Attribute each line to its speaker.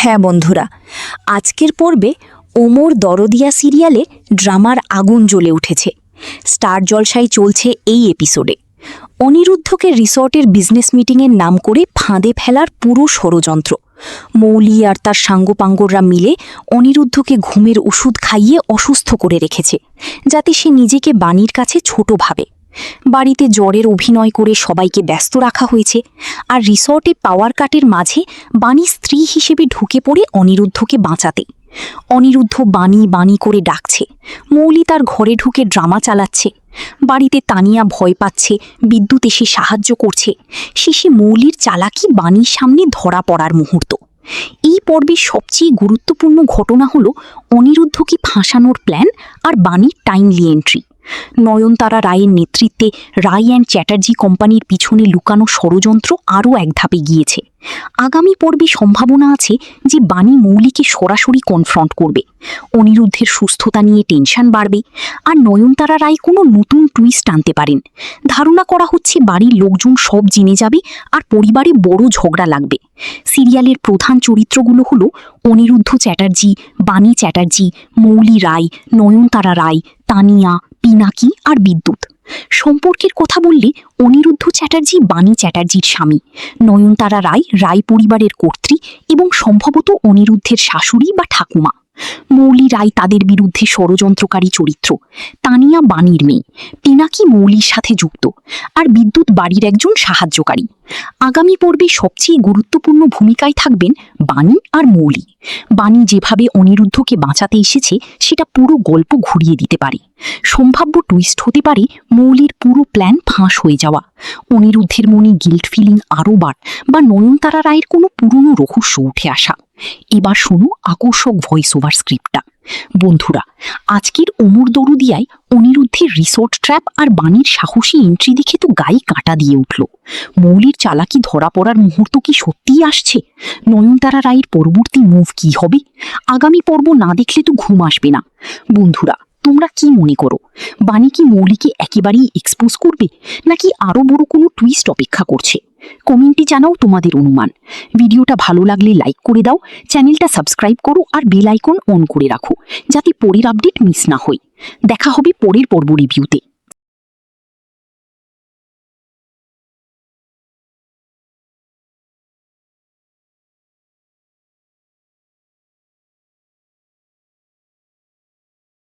Speaker 1: হ্যাঁ বন্ধুরা, আজকের পর্বে ওমর দরদিয়া সিরিয়ালে ড্রামার আগুন জ্বলে উঠেছে। স্টার জলসায় চলছে এই এপিসোডে। অনিরুদ্ধকে রিসর্টের বিজনেস মিটিংয়ের নাম করে ফাঁদে ফেলার পুরো ষড়যন্ত্র। মৌলি আর তার সাঙ্গপাঙ্গররা মিলে অনিরুদ্ধকে ঘুমের ওষুধ খাইয়ে অসুস্থ করে রেখেছে, যাতে সে নিজেকে বাণীর কাছে ছোট ভাবে। বাড়িতে জ্বরের অভিনয় করে সবাইকে ব্যস্ত রাখা হয়েছে, আর রিসর্টে পাওয়ার কাটের মাঝে বাণী স্ত্রী হিসেবে ঢুকে পড়ে অনিরুদ্ধকে বাঁচাতে। অনিরুদ্ধ বাণী বাণী করে ডাকছে, মৌলি তার ঘরে ঢুকে ড্রামা চালাচ্ছে। বাড়িতে তানিয়া ভয় পাচ্ছে, বিদ্যুৎ এসে সাহায্য করছে। শেষে মৌলির চালাকি বাণীর সামনে ধরা পড়ার মুহূর্ত। এই পর্বের সবচেয়ে গুরুত্বপূর্ণ ঘটনা হলো অনিরুদ্ধকে ফাঁসানোর প্ল্যান আর বাণীর টাইমলি এন্ট্রি। নয়নতারা রায়ের নেতৃত্বে রায় অ্যান্ড চ্যাটার্জি কোম্পানির পিছনে লুকানো ষড়যন্ত্র আরও এক ধাপে গিয়েছে। আগামী পর্বে সম্ভাবনা আছে যে বাণী মৌলিকে সরাসরি কনফ্রন্ট করবে, অনিরুদ্ধের সুস্থতা নিয়ে টেনশন বাড়বে, আর নয়নতারা রায় কোনো নতুন টুইস্ট আনতে পারেন। ধারণা করা হচ্ছে বাড়ির লোকজন সব জেনে যাবে আর পরিবারে বড় ঝগড়া লাগবে। সিরিয়ালের প্রধান চরিত্রগুলো হলো অনিরুদ্ধ চ্যাটার্জি, বাণী চ্যাটার্জি, মৌলি রায়, নয়নতারা রায়, তানিয়া, পিনাকি আর বিদ্যুৎ। সম্পর্কের কথা বললে অনিরুদ্ধ চ্যাটার্জি বাণী চ্যাটার্জির স্বামী, নয়নতারা রায় রায় পরিবারের কর্ত্রী এবং সম্ভবত অনিরুদ্ধের শাশুড়ি বা ঠাকুমা। মৌলি রায় তাদের বিরুদ্ধে ষড়যন্ত্রকারী চরিত্র, তানিয়া বাণীর মেয়ে, পিনাকি মৌলির সাথে যুক্ত, আর বিদ্যুৎ বাড়ির একজন সাহায্যকারী। আগামী পর্বে সবচেয়ে গুরুত্বপূর্ণ ভূমিকায় থাকবেন বাণী আর মৌলি। বাণী যেভাবে অনিরুদ্ধকে বাঁচাতে এসেছে সেটা পুরো গল্প ঘুরিয়ে দিতে পারে। সম্ভাব্য টুইস্ট হতে পারে মৌলির পুরো প্ল্যান ফাঁস হয়ে যাওয়া, অনিরুদ্ধের মনে গিল্ট ফিলিং আরও বা নয়নতারা রায়ের কোনো পুরনো রহস্য উঠে আসা। এবার শোনো আকর্ষক ভয়েস ওভার স্ক্রিপ্টটা। বন্ধুরা, আজকের ওমর দরদিয়ায় অনিরুদ্ধের রিসোর্ট ট্র্যাপ আর বাণীর সাহসী এন্ট্রি দেখে তো গায়ে কাঁটা দিয়ে উঠল। মৌলির চালাকি ধরা পড়ার মুহূর্ত কি সত্যিই আসছে? নয়নতারা রায়ের পরবর্তী মুভ কি হবে? আগামী পর্ব না দেখলে তো ঘুম আসবে না। বন্ধুরা, তোমরা কি মনে করো? বাণী কি মৌলিকে একেবারেই এক্সপোজ করবে, নাকি আরও বড় কোনো টুইস্ট অপেক্ষা করছে? কমেন্টে জানাও তোমাদের অনুমান। ভিডিওটা ভালো লাগলে লাইক করে দাও, চ্যানেলটা সাবস্ক্রাইব করো আর বেল আইকন অন করে রাখো, যাতে পরের আপডেট মিস না হয়। দেখা হবে পরের পর্ব রিভিউতে।